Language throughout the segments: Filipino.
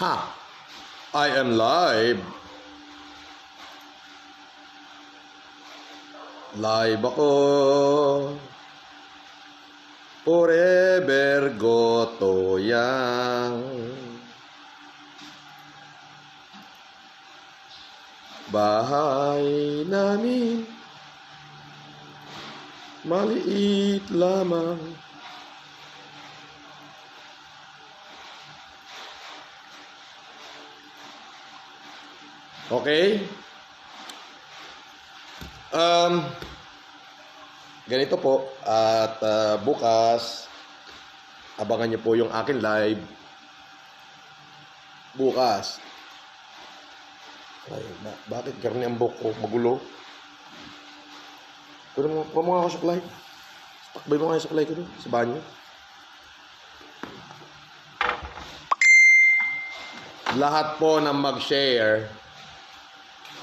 Ha! I am live. Live ako. Forever goto yang. Bahay namin maliit lamang. Okay? Ganito po. At bukas, abangan niyo po yung akin live. Bukas. Ay, bakit karne ang buhok ko? Magulo. Kunin mo nga ako suklay. Takbay mo nga yung suklay ko doon sa banyo. Lahat po na mag-share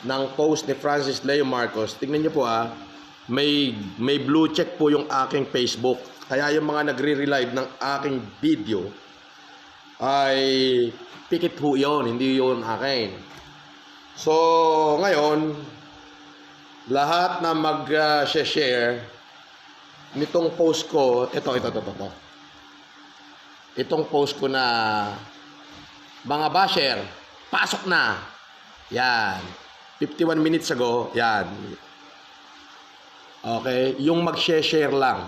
ng post ni Francis Leo Marcos, tingnan nyo po may blue check po yung aking Facebook. Kaya yung mga nagre-relive ng aking video ay pikit ho yun, hindi yun akin. So, ngayon, lahat na mag-share nitong post ko, ito. Itong post ko na mga basher, pasok na. Yan. 51 minutes ago, yan. Okay, yung mag-share lang.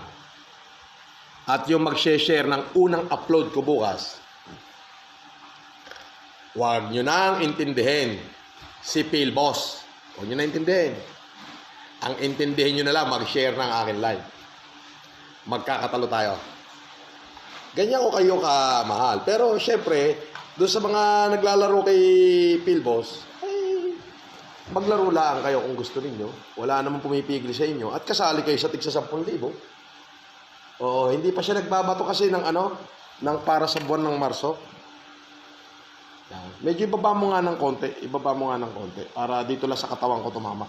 At yung mag-share ng unang upload ko bukas, huwag nyo nang intindihin si Pilboss. Huwag nyo na intindihin. Ang intindihin nyo na lang, mag-share ng akin live. Magkakatalo tayo. Ganyan ko kayo kamahal. Pero syempre, doon sa mga naglalaro kay Pilboss, maglaro lang kayo kung gusto ninyo. Wala namang pumipigil sa inyo. At kasali kayo sa tigsa 10,000. Oo, hindi pa siya nagbabato kasi ng para sa buwan ng Marso. Yan. Medyo ibaba mo nga ng konti. Para dito lang sa katawan ko tumama.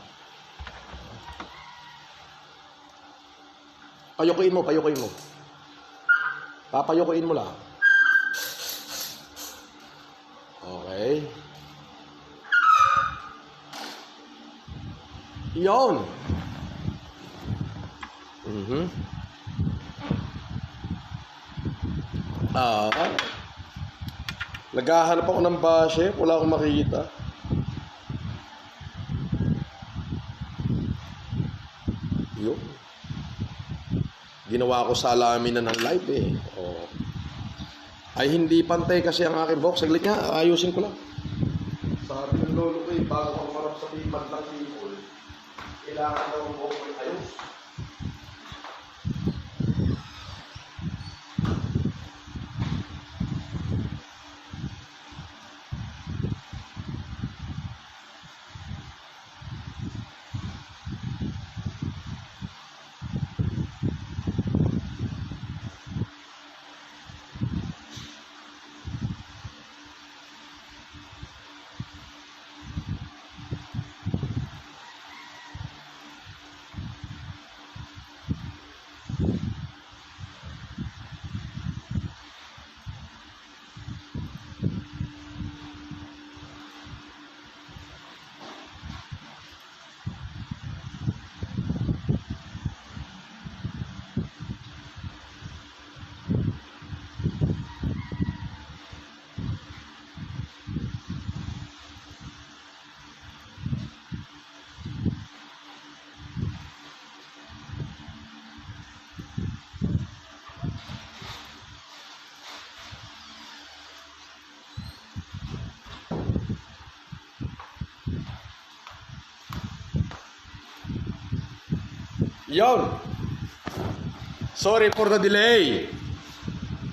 Payukuin mo. Papayukuin mo lang. Okay. Yon. Naghahanap ako ng bashe, wala akong makikita. Yun. Ginawa ko sa alamin na ng live Ay hindi pantay kasi ang aking box. Saglit nga, ayusin ko lang. Sabi ng lolo ko bago ako marap sa bandang people, kailangan daw ang buhok ay ayos. Yon. Sorry for the delay.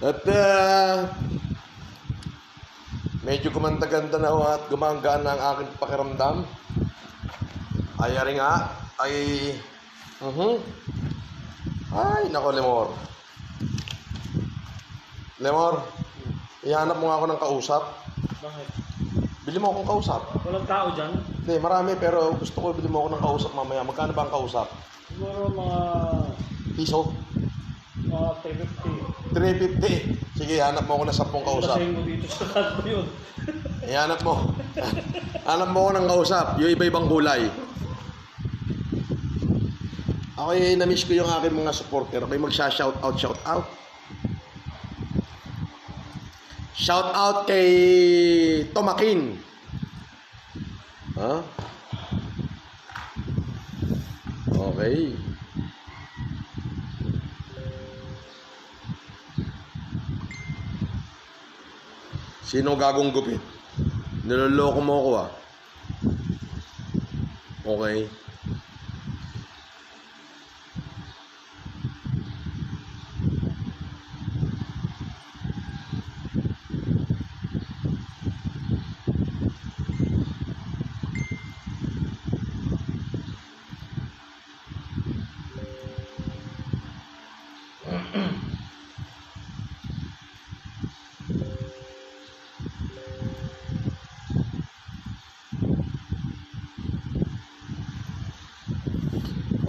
At medyo gumanda-ganda na at gumagaan na ang aking pakiramdam. Ay, ari nga. Ay, Ay, nako, Lemor. Lemor, ihanap mo nga ako ng kausap. Bakit? Bili mo akong kausap. Walang tao dyan? Hindi, marami pero gusto ko bili mo ako ng kausap mamaya. Magkano ba ang kausap? Siguro mga Piso? 350. 350. Sige, hanap mo ako ng 10 kausap. Kasi mo dito sa kanto yun. Hanap mo. Hanap mo ko ng kausap. Yung iba-ibang kulay. Ako na-miss ko yung aking mga supporter. Ako'y magsha-shoutout, shoutout. Shoutout kay Tomakin. Ha? Okay. Sino gagong gupit? Niloloko mo ako ah. Okay.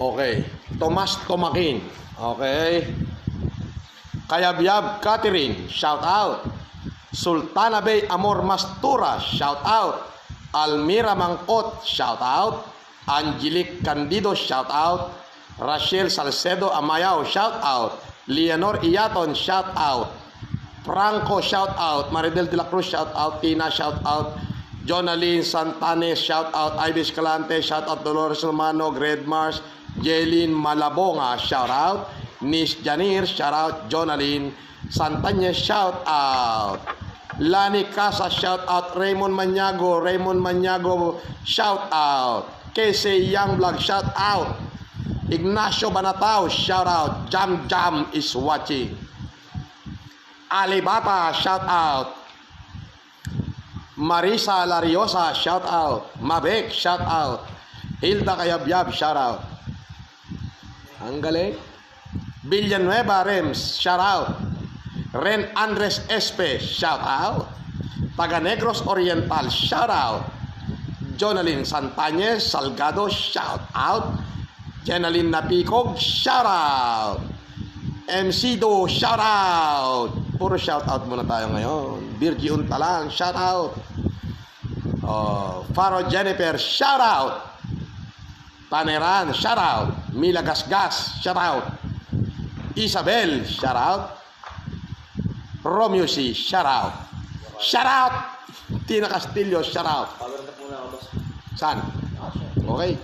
Okay. Tomas Tomakin. Okay. Kayabyab Catherine. Shout out. Sultana Bay Amor Mastura. Shout out. Almira Mangkot. Shout out. Angelique Candido. Shout out. Rachel Salcedo Amayaw. Shout out. Leonor Iyaton. Shout out. Franco. Shout out. Maridel de la Cruz. Shout out. Tina. Shout out. Jonaline Santanes. Shout out. Ivy Escalante. Shout out. Dolores Romano. Gred Mars. Jelin Malabonga, shout out. Nis Janir, shout out. Jonaline Santañez, shout out. Lani Casa, shout out. Raymond Maniago, shout out. KC Youngblog, shout out. Ignacio Banatao, shout out. Jam is watching. Alibata, shout out. Marisa Lariosa, shout out. Mabek, shout out. Hilda Kayabyab, shout out. Ang galing. Villanueva Rems, shout out. Ren Andres Espe, shout out. Taga Negros Oriental, shout out. Jonaline Santañez Salgado, shout out. Jenaline Napicog, shout out. MC Do, shout out. Puro shout out muna tayo ngayon. Virgie Untalang, shout out. Faro Jennifer, shout out. Taneran, shout out. Mila Gasgas, shout out. Isabel, shout out. Romeo C, shout out. Shout out. Tina Castillo, shout out. Saan? Okay.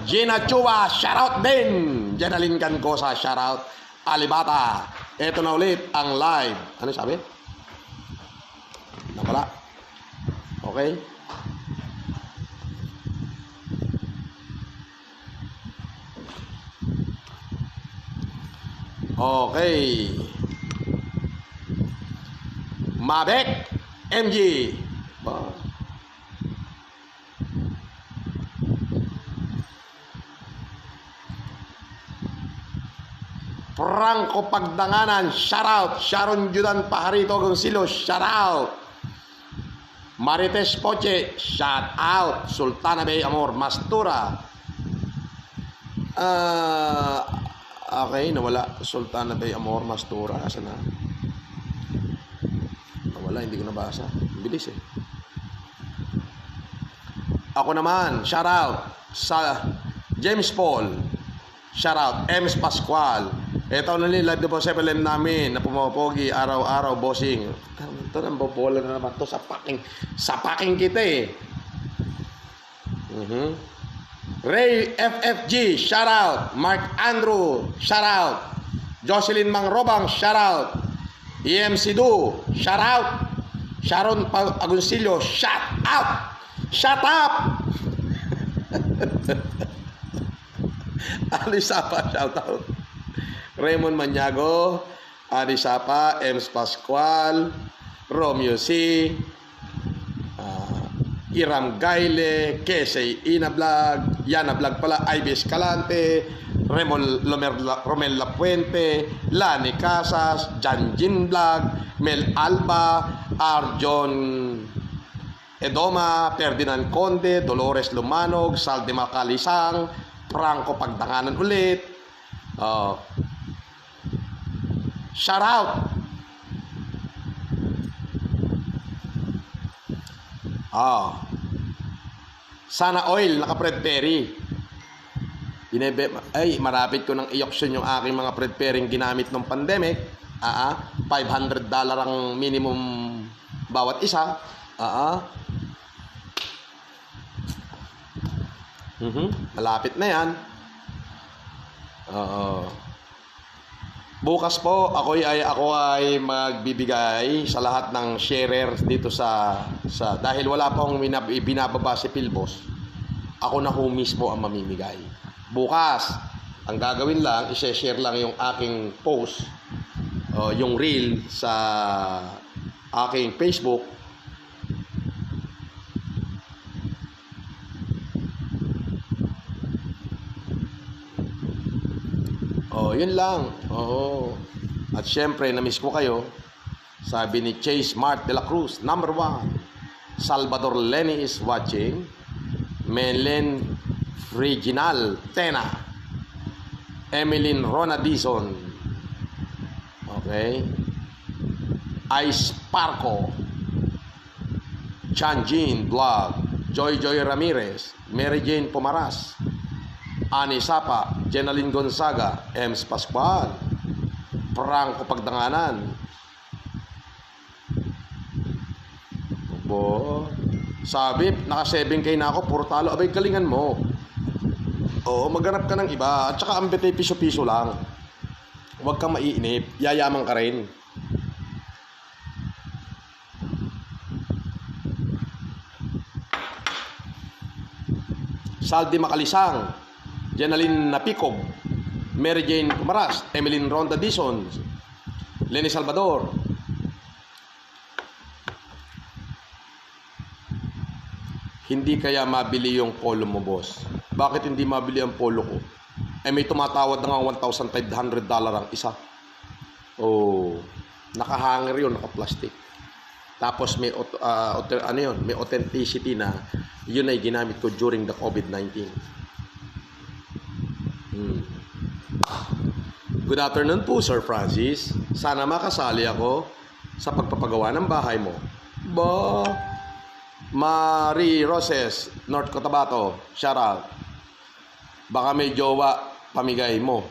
Gina Chua, shout out din. Jenaline Cancosa, shout out. Alibata. Ito na ulit ang live. Ano sabi? Napala. Okay. Okay. Mabek MG. Franco Pagdanganan, shout out. Sharon Judan Pajarito Gonzalo, shout out. Marites Poche, shout out. Sultana Bay Amor Mastura. Okay, nawala. Sultana Bay Amor Mastura. Asa na? Nawala, hindi ko nabasa. Bilis eh. Ako naman, shout out sa James Paul. Shout out, Ems Pascual. Ito na live na po sa FLM namin na pumapogi araw-araw, bossing. Ito na, bobola na naman to sa packing kita eh. Ray FFG, shout out. Mark Andrew, shout out. Jocelyn Mangrobang, shout out. EMC Du, shout out. Sharon Agoncillo, shout out. Shut up. Alisapa, shout out. Raymond Maniago, Alisapa, Ems Pascual, Romeo C, Iram Gaile, Kesey Ina Vlog, Yana Vlog pala, Ivy Escalante, Romel Lapuente, Lani Casas, Janjin Vlog, Mel Alba, Arjon Edoma, Ferdinand Conde, Dolores Lumanog, Salde Macalisang, Franco Pagdanganan ulit. Shout out. Ah. Sana oil, naka Fred Perry. Ay, marapit ko ng i-auction yung aking mga Fred Perry ginamit ng pandemic. $500 ang minimum bawat isa. Malapit na yan. Bukas po ako ay magbibigay sa lahat ng sharers dito sa dahil wala pong binababa si Pilbos. Ako na ho mismo ang mamimigay. Bukas, ang gagawin lang, i-share lang yung aking post, yung reel sa aking Facebook. Yun lang. At syempre, na-miss ko kayo. Sabi ni Chase Mart de la Cruz, number 1. Salvador Lenny is watching. Melen Reginal Tena. Emeline Rona Dizon. Okay. Ice Parco. Chanjin Vlog. Joy Ramirez. Mary Jane Pomaras. Ani Sapa, Jenaline Gonzaga, Ems Pascual, Franco Pagdanganan. Sabi, naka 7K na ako, puro talo. Abay, galingan mo. Maghanap ka ng iba. At saka ambete piso-piso lang. Huwag kang maiinip. Yayaman ka rin. Saldi Makalisang, Jenaline Napicob, Mary Jane Pumaras, Emeline Ronda Dizon, Lenny Salvador. Hindi kaya mabili yung polo mo, boss? Bakit hindi mabili ang polo ko? May tumatawad na nga $1,500 ang isa. Nakahanger yun, naka-plastic. Tapos may may authenticity na yun ay ginamit ko during the COVID-19. Good afternoon po, Sir Francis. Sana makasali ako sa pagpapagawa ng bahay mo. Marie Roses, North Cotabato, shout out. Baka may jowa, pamigay mo.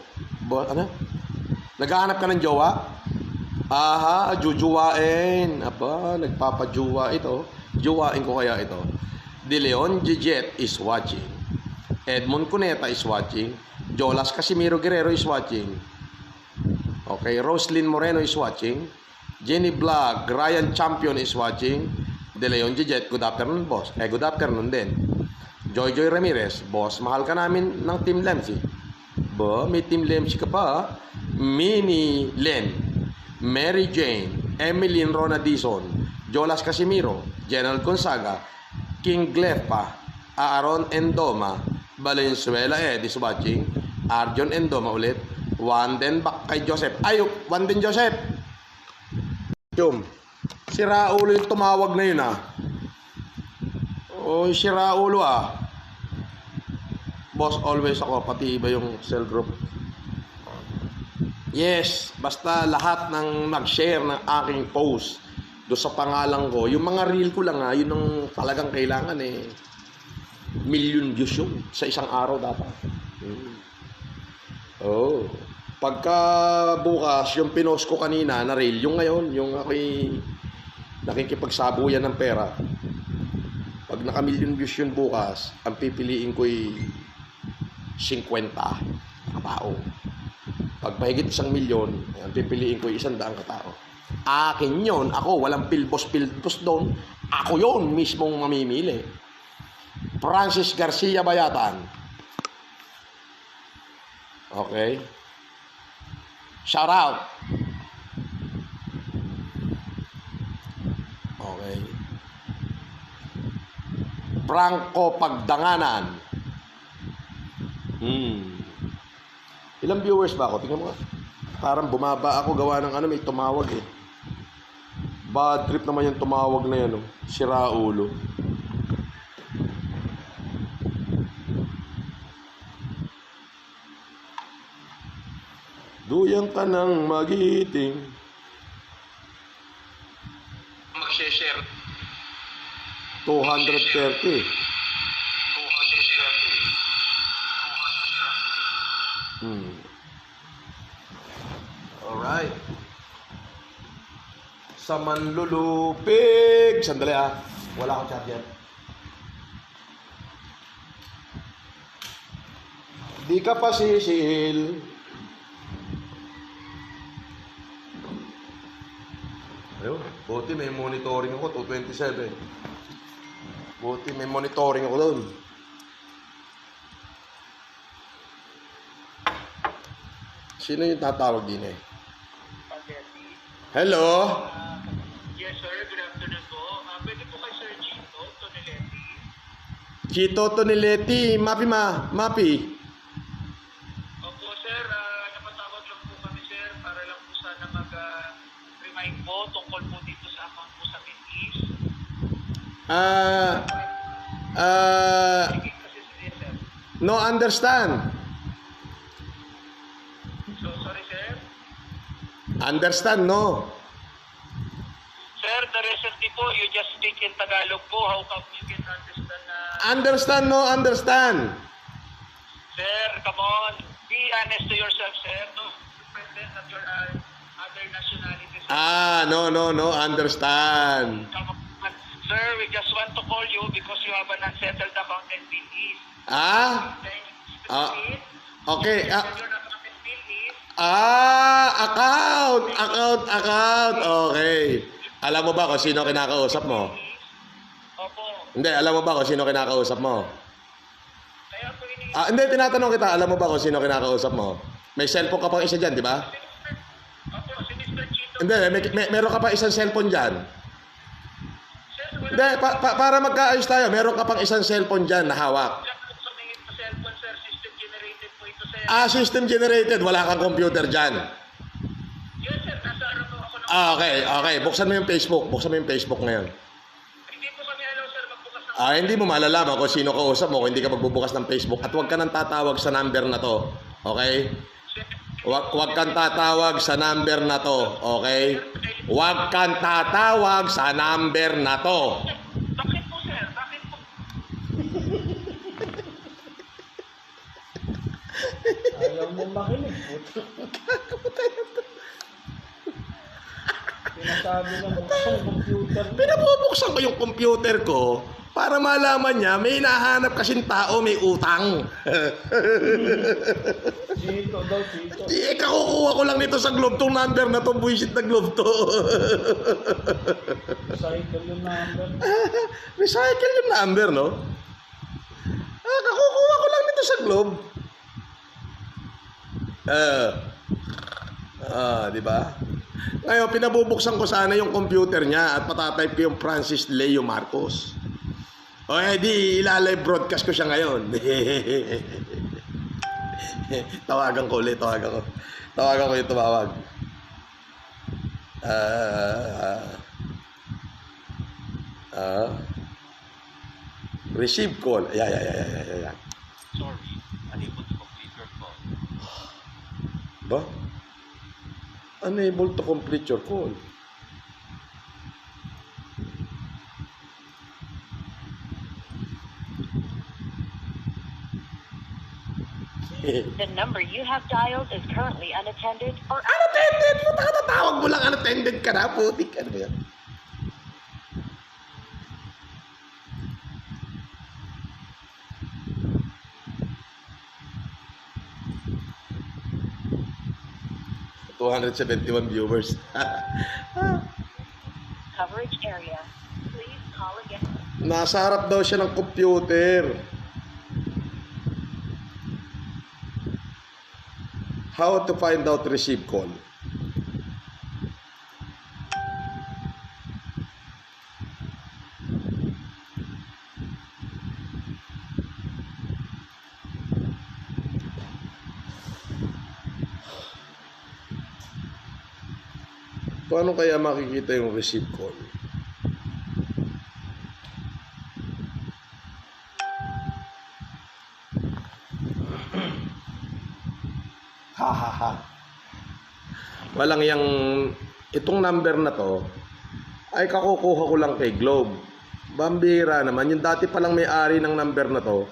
Naghahanap ka ng jowa? Jujuwain. Nagpapajuwa ito. Juwain ko kaya ito. De Leon Gijet is watching. Edmond Cuneta is watching. Jolas Casimiro Guerrero is watching. Okay, Roslyn Moreno is watching. Jenny Vlog, Ryan Champion is watching. De Leon Gijet, good afternoon, boss. Good afternoon din. Joy Ramirez, boss, mahal ka namin ng Team Lemsi. May Team Lemsi ka pa. Mini Len, Mary Jane, Emeline Rona Dizon, Jolas Casimiro, General Gonzaga, King Glepa, Aaron Endoma, Valenzuela is watching. Arjon Endoma ulit. Wanden back kay Joseph. Wanden Joseph. Si Raulo yung tumawag na yun si Raulo Boss, always ako. Pati iba yung cell group. Yes, basta lahat ng nag-share ng aking post do sa pangalan ko, yung mga reel ko lang yun ang talagang kailangan million views yun sa isang araw dapat. Pagka bukas yung pinost ko kanina na reel, yung ngayon, yung ako'y nakikipagsabuyan ng pera. Pag naka-million views yun bukas, ang pipiliin ko'y 50 katao. Pag mahigit 1 milyon, ang pipiliin ko'y 100 katao. Akin yun, ako, walang pilbos doon. Ako yun mismong mamimili. Francis Garcia Bayatan. Okay. Shout out. Okay. Franco Pagdanganan. Ilang viewers ba ako? Tingnan mo. Parang bumaba ako gawa ng may tumawag Bad trip naman yung tumawag na yan. Si Raulo. Duyang ka ng magiting. Mag-share. 230. 230. Alright. Sa manlulupig. Sandali wala akong charger. Di ka pa sisil. Ayun, buti may monitoring ako, 227. Buti may monitoring ako doon. Sino yung tatawag din eh? Hello? Yes, sir. Good afternoon po. Pwede po kay Sir Chito Toneletti. Chito Toneletti, Mapi. Opo, sir. Napatawag lang po kami, sir, para lang po sana mag-remind po tungkol po dito sa account po sa Mideast. Sige kasi, yes, sir. No understand. So, sorry, sir. Understand, no? Sir, the recently po, you just speak in Tagalog po. How come you can understand Understand, no understand. Sir, come on. Be honest to yourself, sir. No, pretend that you're other nationalities. No, understand. Come on. Sir, we just want to call you because you have an unsettled account in Mideast. Then, Okay. Your account in Mideast. Account. Okay. Alam mo ba kung sino kinakausap mo? Opo. Hindi, alam mo ba kung sino kinakausap mo? Kaya po ini... Hindi, tinatanong kita, alam mo ba kung sino kinakausap mo? May cellphone ka pang isa dyan, di ba? Opo, si Mr. Chito. Hindi, meron ka pa isang cellphone dyan. Sir, wala Hindi, para magkaayos tayo, meron ka pang isang cellphone dyan na hawak. po sa tingin sa cellphone, sir. System generated po ito, sir. System generated, wala kang computer dyan. Yes, sir. Nasa araw po ako ng... Okay. Buksan mo yung Facebook ngayon. Hindi po kami alaw, sir, magbukas ng... Hindi mo malalaman kung sino kausap mo kung hindi ka magbubukas ng Facebook. At huwag ka nang tatawag sa number na to. Okay? Huwag kang tatawag sa number na to. Okay? Huwag kang tatawag sa number na to. Bakit po, sir? Bakit po? Ayaw mo makinig. Sinasabi na buksan yung computer. Pinabubuksan ko yung computer ko para malaman niya may hinahanap kasing tao may utang. Chito daw, Chito. Kakukuha ko lang nito sa Globe tong number na to. Buisit na Globe to. Cycle yung number. Recycle yung number, no? Kakukuha ko lang nito sa Globe. Di ba? Ngayon, pinabubuksan ko sana yung computer niya at patatype ko yung Francis Leo Marcos. O di ilalive broadcast ko siya ngayon. Tawagan ko yung tumawag. Receive call. Yeah. Sorry, unable to complete your call. Ba? Unable to complete your call. The number you have dialed is currently unattended or Unattended! Puta ka, tatawag mo lang unattended ka na. Putik ka na ba yan? ...271 viewers. coverage area. Please call again. Nasa harap daw siya ng computer. How to find out receive call? Paano kaya makikita yung receive call? Walang itong number na to ay kakukuha ko lang kay Globe. Bambira naman. Yung dati palang may-ari ng number na to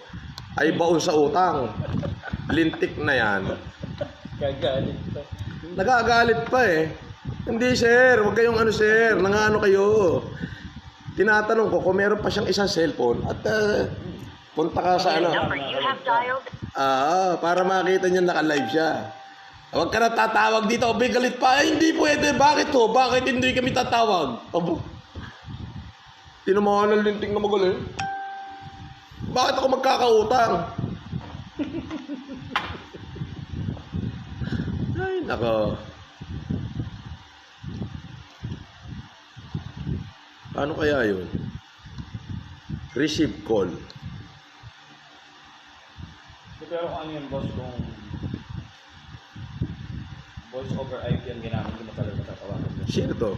ay baon sa utang. Lintik na yan. Gagalit pa. Nagagalit pa eh. Hindi sir, huwag kayong ano sir, nangano kayo. Tinatanong ko kung meron pa siyang isang cellphone at punta ka sa The ano. number you have dialed Para makita niyo naka-live siya. Huwag ka na tatawag dito, galit pa. Ay, hindi pwede. Bakit to? Bakit hindi kami tatawag? Abo. Tinumahan ng linting na magaling. Bakit ako magkakautang? Ay, nako. Paano kaya yun? Receive call. Pero ano yun, boss, kung voice over IP ang ginamit, hindi mo talaga tatawagan yun. Sino to?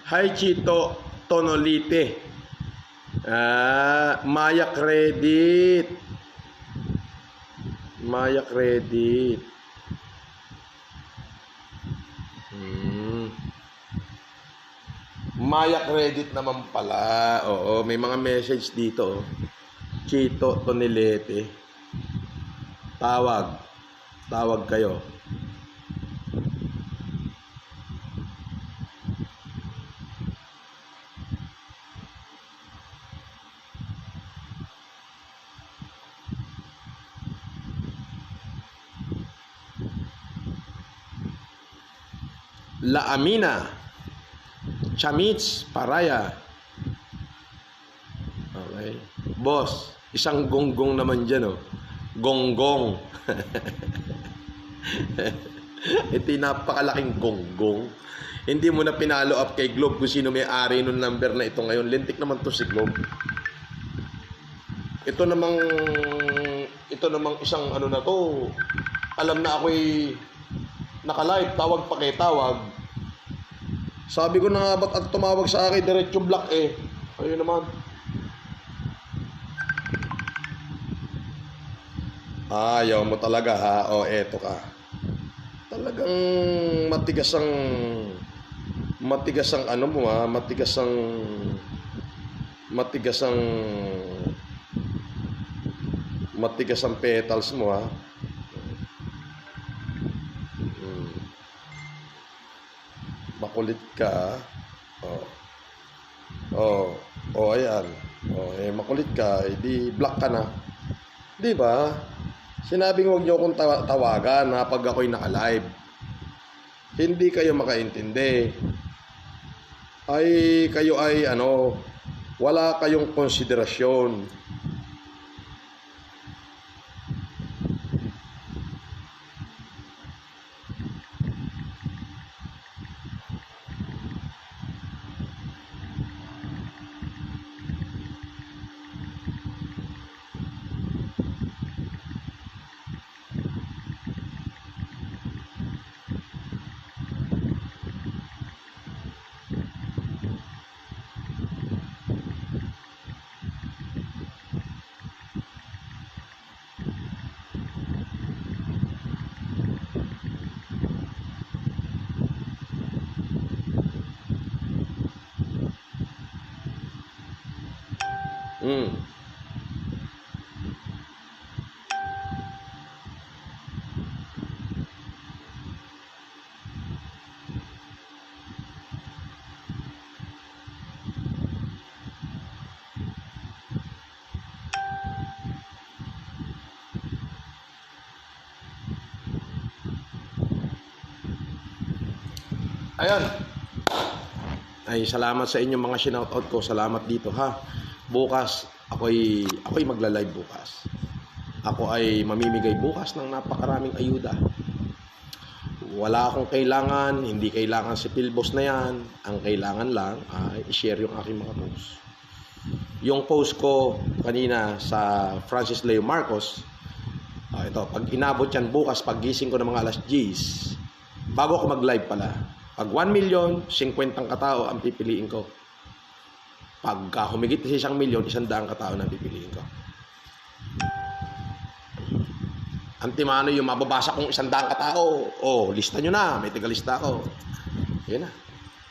Hi Chito Tonolite. Maya Credit. Maya Credit. Maya Credit naman pala. Oo, may mga message dito. Chito Tonilete. Tawag. Tawag kayo. La Amina, Chamits, Paraya. Okay. Boss, isang gonggong naman dyan, oh. Gonggong. Ito yung napakalaking gonggong. Hindi mo na pinalo up kay Globe kung sino may-ari nung number na ito ngayon. Lintik naman to si Globe. Ito namang isang ano na to. Alam na ako'y naka-live, tawag pa kay tawag. Sabi ko na nga ba't at tumawag sa akin, diretso block eh. Ayun naman. Ayaw mo talaga ha? O eto ka. Talagang matigas ang ano mo ha? Matigas ang petals mo ha? Makulit ka. Ayan. Makulit ka, di block ka na. Di ba? Sinabing huwag niyo akong tawagan na pag ako'y naka-live. Hindi kayo makaintindi. Kayo ay wala kayong konsiderasyon. Ayan. Ay, salamat sa inyong mga shoutout ko. Salamat dito ha. Bukas, ako'y magla-live bukas. Ako ay mamimigay bukas ng napakaraming ayuda. Wala akong kailangan, hindi kailangan si Pilbos na yan. Ang kailangan lang ay i-share yung aking mga posts. yung post ko kanina sa Francis Leo Marcos, ito, pag inabot yan bukas, pag gising ko ng mga alas 10, bago ako mag-live pala, pag 1,000,000, 50 katao ang pipiliin ko. Pagka humigit sa 1,000,000, 100 katao na pipiliin ko. Antimano yung mababasa kong 100 katao. Oh, lista nyo na. May tigalista ako. Yan na.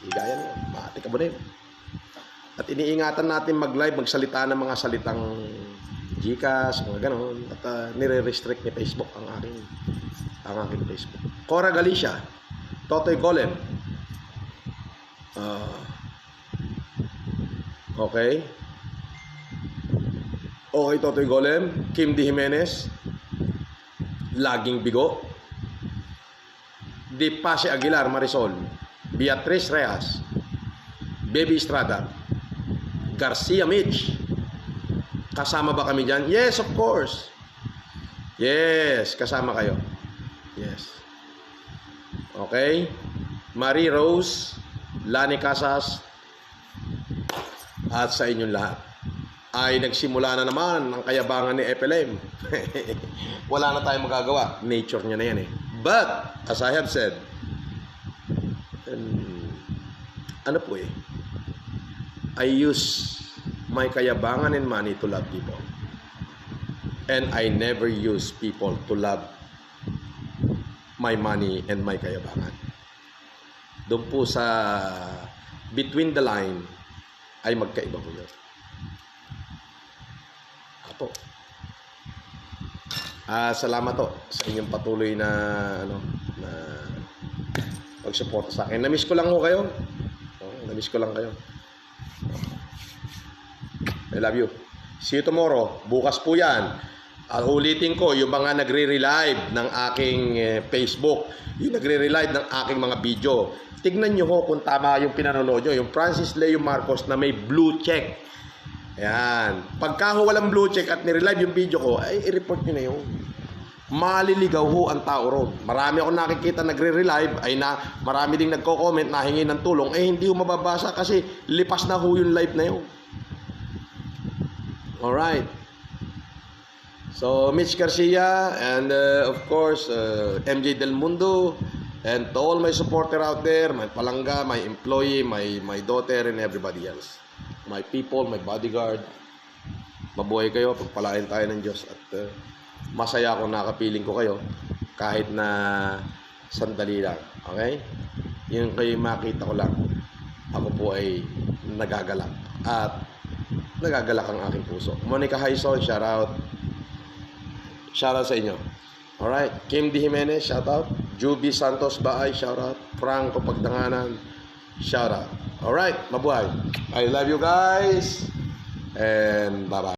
Higaya nyo. Matik ka ba At iniingatan natin mag-live, magsalita ng mga salitang Gcash, mga ganon. At nire-restrict ni Facebook ang aking Facebook. Cora Galicia. Totoy Golem. Okay. Okay, Totoy Golem. Kim D. Jimenez. Laging Bigo. Di Pase Aguilar Marisol. Beatriz Reyes. Baby Estrada. Garcia Mitch. Kasama ba kami dyan? Yes, of course. Yes, kasama kayo. Yes. Okay. Marie Rose. Lani Casas. At sa inyong lahat ay nagsimula na naman ang kayabangan ni FLM. Wala na tayong magagawa. Nature niya na yan eh. But, as I have said, ano po eh, I use my kayabangan and money to love people. And I never use people to love my money and my kayabangan. Doon po sa between the line ay magkaiba po yun. Apo. Salamat to sa inyong patuloy na na pagsuporta sa akin. Na-miss ko lang ho kayo. Na-miss ko lang kayo. I love you. See you tomorrow. Bukas po yan. Ulitin ko, yung mga nagre-relive ng aking Facebook, yung nagre-relive ng aking mga video, tignan nyo ho kung tama yung pinanonood nyo. Yung Francis Leo Marcos na may blue check. Ayan. Pagka ho walang blue check at nirelive yung video ko, ay i-report nyo na yun. Maliligaw ho ang tao ron. Marami akong nakikita nagre-relive, ay na marami ding nagko-comment na hingi ng tulong, hindi ho mababasa kasi lipas na ho yung live na yun. Alright. So, Mitch Garcia and of course, MJ Del Mundo and to all my supporter out there, my palangga, my employee, my daughter and everybody else. My people, my bodyguard. Mabuhay kayo, pagpalain tayo ng Diyos at masaya akong nakapiling ko kayo kahit na sandali lang. Okay? Yung kayo makita ko lang, ako po ay nagagalak at nagagalak ang aking puso. Monica Haison, shout out. Shout out sa inyo. Alright. Kim D. Jimenez, shout out. Juby Santos Baay, shout out. Franco Pagdanganan, shout out. Alright. Mabuhay. I love you guys. And bye-bye.